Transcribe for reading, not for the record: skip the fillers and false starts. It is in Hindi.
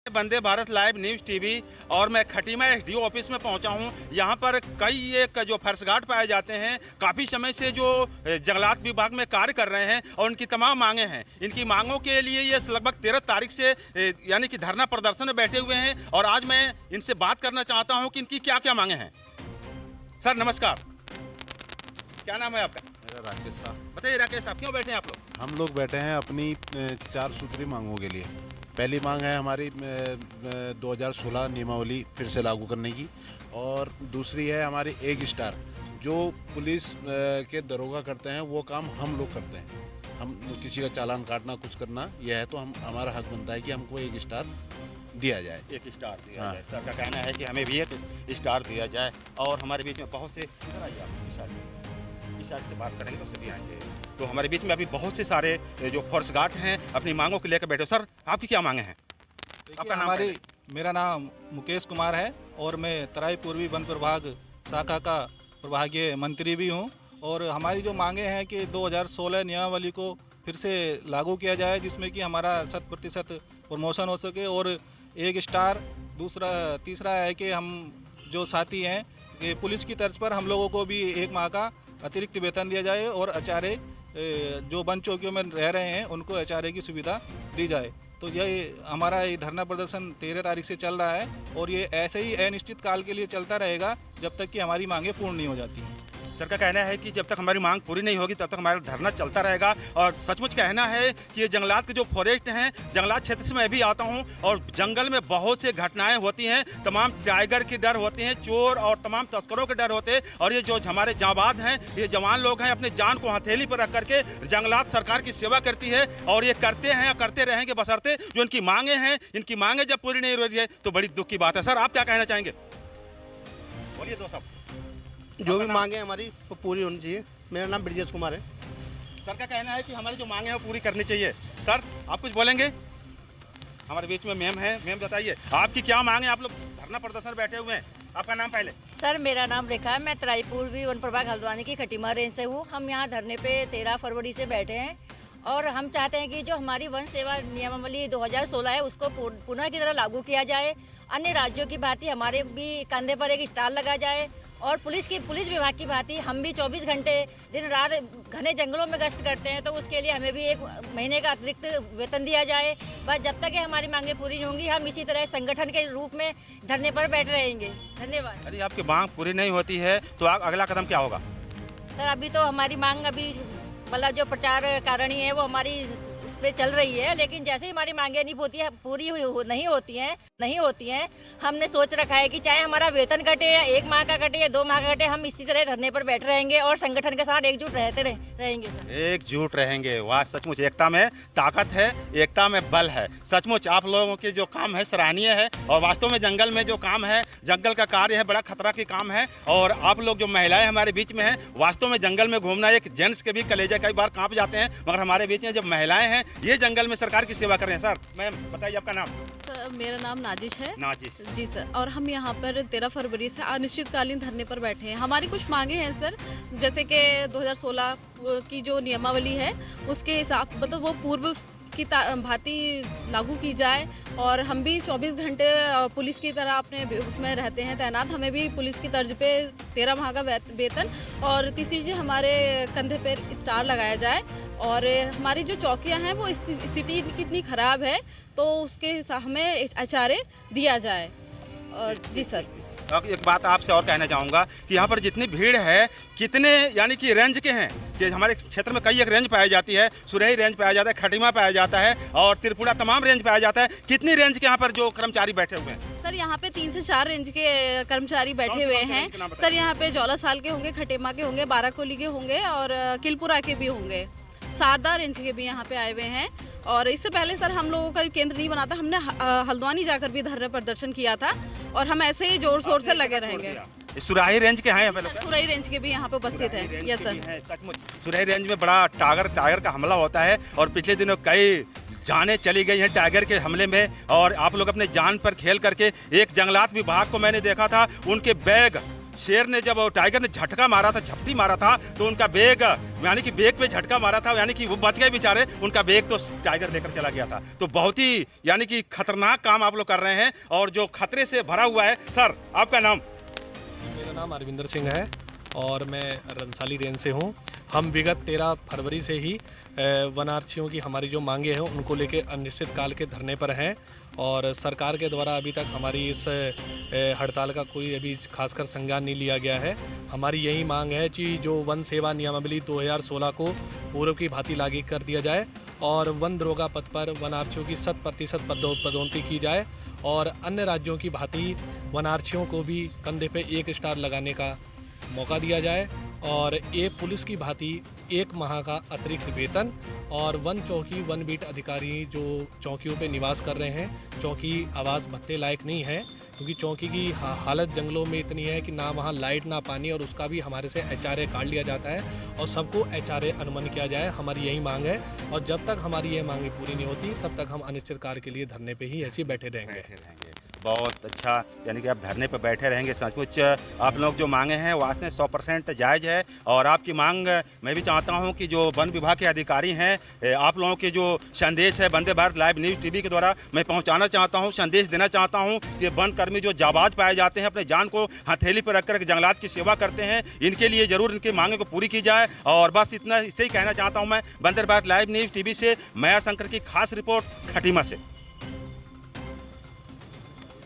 Vande Bharat live news TV और मैं खटीमा एसडीओ ऑफिस में पहुंचा हूं। यहां पर कई एक जो फर्शगार्ड पाए जाते हैं, काफ़ी समय से जो जंगलात विभाग में कार्य कर रहे हैं और उनकी तमाम मांगे हैं। इनकी मांगों के लिए ये लगभग 13 तारीख से यानी कि धरना प्रदर्शन में बैठे हुए हैं और आज मैं इनसे बात करना चाहता हूँ कि इनकी क्या क्या मांगे हैं। सर नमस्कार, क्या नाम है आपका? मेरा राकेश साहब। बताइए राकेश साहब, क्यों बैठे हैं आप लोग? हम लोग बैठे हैं अपनी 4 सूत्री मांगों के लिए। पहली मांग है हमारी 2016 नियमावली फिर से लागू करने की, और दूसरी है हमारी एक स्टार। जो पुलिस के दरोगा करते हैं वो काम हम लोग करते हैं। हम किसी का चालान काटना, कुछ करना, यह है तो हमारा हक बनता है कि हमको एक स्टार दिया जाए। एक स्टार दिया जाए। सर का कहना है कि हमें भी एक स्टार दिया जाए। और हमारे बीच में बहुत से इस साइड से बात करेंगे तो सभी आएंगे। तो हमारे बीच में अभी बहुत से सारे जो फोर्स गार्ड हैं अपनी मांगों को लेकर बैठे। सर आपकी क्या मांगे हैं? आपका नाम? मेरा नाम मुकेश कुमार है और मैं तराई पूर्वी वन प्रभाग शाखा का प्रभागीय मंत्री भी हूं। और हमारी जो मांगे हैं कि 2016 नियमावली को फिर से लागू किया जाए, जिसमें कि हमारा 100% प्रमोशन हो सके और एक स्टार। तीसरा है कि हम जो साथी हैं कि पुलिस की तर्ज पर हम लोगों को भी 1 माह का अतिरिक्त वेतन दिया जाए और एचआरए जो वन चौकियों में रह रहे हैं उनको एचआरए की सुविधा दी जाए। तो ये हमारा ये धरना प्रदर्शन 13 तारीख से चल रहा है और ये ऐसे ही अनिश्चित काल के लिए चलता रहेगा जब तक कि हमारी मांगें पूर्ण नहीं हो जाती। सर का कहना है कि जब तक हमारी मांग पूरी नहीं होगी तब तक हमारा धरना चलता रहेगा। और सचमुच कहना है कि ये जंगलात के जो फॉरेस्ट हैं, जंगलात क्षेत्र से मैं भी आता हूं और जंगल में बहुत से घटनाएं होती हैं। तमाम टाइगर की डर होती हैं, चोर और तमाम तस्करों के डर होते हैं। और ये जो हमारे जांबाज हैं, ये जवान लोग हैं, अपने जान को हथेली पर रख करके जंगलात सरकार की सेवा करती है और ये करते हैं, करते रहेंगे बशर्ते जो इनकी मांगे हैं। इनकी मांगे जब पूरी नहीं हो रही है तो बड़ी दुख की बात है। सर आप क्या कहना चाहेंगे? बोलिए दोस्त साहब। जो भी मांगे हमारी वो पूरी होनी चाहिए। मेरा नाम ब्रजेश कुमार है। सर का कहना है कि हमारी जो मांगे हैं वो पूरी करनी चाहिए। सर आप कुछ बोलेंगे? हमारे बीच में मैम है। मैम बताइए आपकी क्या मांगे? आप लोग धरना प्रदर्शन बैठे हुए हैं। आपका नाम पहले? सर मेरा नाम रेखा है। मैं तराई पूर्वी वन प्रभाग हल्द्वानी की खटीमा रेंज से हूँ। हम यहाँ धरने पे 13 फरवरी से बैठे हैं और हम चाहते हैं कि जो हमारी वन सेवा नियमावली 2016 है उसको पुनः की तरह लागू किया जाए। अन्य राज्यों की भांति हमारे भी कंधे पर एक स्टार लगा जाए और पुलिस विभाग की भांति हम भी 24 घंटे दिन रात घने जंगलों में गश्त करते हैं, तो उसके लिए हमें भी 1 महीने का अतिरिक्त वेतन दिया जाए। बस जब तक हमारी मांगे पूरी नहीं होंगी हम इसी तरह संगठन के रूप में धरने पर बैठ रहेंगे। धन्यवाद। यदि आपकी मांग पूरी नहीं होती है तो अगला कदम क्या होगा? सर अभी तो हमारी मांग मतलब जो प्रचार करनी है वो हमारी उस पर चल रही है, लेकिन जैसे ही हमारी मांगे नहीं होती हैं हमने सोच रखा है कि चाहे हमारा वेतन कटे या 1 माह का कटे या 2 माह का कटे, हम इसी तरह धरने पर बैठ रहेंगे और संगठन के साथ एकजुट रहेंगे। सर एकजुट रहेंगे। वाह, सचमुच एकता में ताकत है, एकता में बल है। सचमुच आप लोगों के जो काम है सराहनीय है और वास्तव में जंगल में जो काम है, जंगल का कार्य है, बड़ा खतरा के काम है। और आप लोग जो महिलाएं हमारे बीच में हैं, वास्तव में जंगल में घूमना एक जेंट्स के भी कलेजे कई बार कांप जाते हैं, मगर हमारे बीच में जब महिलाएं हैं ये जंगल में सरकार की सेवा कर रहे हैं। सर मैम बताइए आपका नाम? सर मेरा नाम नाजिश है। नाजिश जी सर। और हम यहाँ पर 13 फरवरी से अनिश्चितकालीन धरने पर बैठे हैं। हमारी कुछ मांगे हैं सर, जैसे कि 2016 की जो नियमावली है उसके हिसाब मतलब वो पूर्व की भांति लागू की जाए और हम भी 24 घंटे पुलिस की तरह अपने उसमें रहते हैं तैनात। हमें भी पुलिस की तर्ज पे 13 माह का वेतन और तीसरी चीज़ हमारे कंधे पर स्टार लगाया जाए। और हमारी जो चौकियां हैं वो स्थिति कितनी ख़राब है तो उसके हिसाब हमें एचआरए दिया जाए। जी सर। एक बात आपसे और कहना चाहूँगा कि यहाँ पर जितनी भीड़ है, कितने यानी कि रेंज के हैं कि हमारे क्षेत्र में कई एक रेंज पाई जाती है। सुरही रेंज पाया जाता है, खटीमा पाया जाता है और त्रिपुरा, तमाम रेंज पाया जाता है। कितनी रेंज के यहाँ पर जो कर्मचारी बैठे हुए हैं? सर यहाँ पे 3 से 4 रेंज के कर्मचारी बैठे हुए हैं। सर यहाँ पे जौला साल के होंगे, खटीमा के होंगे, बाराकोली के होंगे और किलपुरा के भी होंगे, सारदा रेंज के भी यहाँ पे आए हुए हैं। और इससे पहले सर हम लोगों का केंद्र नहीं बना था, हमने हल्द्वानी जाकर भी धरना प्रदर्शन किया था और हम ऐसे ही जोर शोर से लगे रहेंगे। सुराही रेंज के हैं? सुराही रेंज के भी यहाँ पे उपस्थित हैं। Yes sir. सचमुच सुराही रेंज में बड़ा टाइगर का हमला होता है और पिछले दिनों कई जानें चली गई हैं टाइगर के हमले में। और आप लोग अपने जान पर खेल करके, एक जंगलात विभाग को मैंने देखा था, उनके बैग शेर ने जब टाइगर ने झटका मारा था, झपटी मारा था, तो उनका बैग यानी कि बैग पे झटका मारा था, यानी कि वो बच गए बेचारे, उनका बैग तो टाइगर लेकर चला गया था। तो बहुत ही यानी कि खतरनाक काम आप लोग कर रहे हैं और जो खतरे से भरा हुआ है। सर आपका नाम? मेरा नाम अरविंदर सिंह है और मैं रंसाली रेंज से हूँ। हम विगत 13 फरवरी से ही वनार्थियों की हमारी जो मांगे हैं उनको लेके अनिश्चित काल के धरने पर हैं और सरकार के द्वारा अभी तक हमारी इस हड़ताल का कोई अभी खासकर संज्ञान नहीं लिया गया है। हमारी यही मांग है कि जो वन सेवा नियमावली 2016 को पूर्व की भांति लागू कर दिया जाए और वन दरोगा पद पर वनार्थियों की 100% पदोन्नति की जाए और अन्य राज्यों की भांति वनार्थियों को भी कंधे पे 1 स्टार लगाने का मौका दिया जाए और एक पुलिस की भांति 1 माह का अतिरिक्त वेतन और वन चौकी वन बीट अधिकारी जो चौकियों पे निवास कर रहे हैं, चौकी आवास भत्ते लायक नहीं है क्योंकि चौकी की हालत जंगलों में इतनी है कि ना वहाँ लाइट ना पानी और उसका भी हमारे से HRA काट लिया जाता है और सबको HRA अनुमान किया जाए। हमारी यही मांग है और जब तक हमारी ये मांगे पूरी नहीं होती तब तक हम अनिश्चितकाल के लिए धरने पे ही ऐसे ही बैठे रहेंगे। बहुत अच्छा, यानी कि आप धरने पर बैठे रहेंगे। सचमुच आप लोग जो मांगे हैं वास्तव में 100% जायज़ है और आपकी मांग मैं भी चाहता हूं कि जो वन विभाग के अधिकारी हैं, आप लोगों के जो संदेश है Vande Bharat live news TV के द्वारा मैं पहुंचाना चाहता हूं, संदेश देना चाहता हूं कि वन कर्मी जो जाबाज पाए जाते हैं, अपने जान को हथेली पर रख कर जंगलात की सेवा करते हैं, इनके लिए ज़रूर इनकी मांगे को पूरी की जाए। और बस इतना इससे ही कहना चाहता हूँ मैं। Vande Bharat live news TV से मया शंकर की खास रिपोर्ट खटीमा से।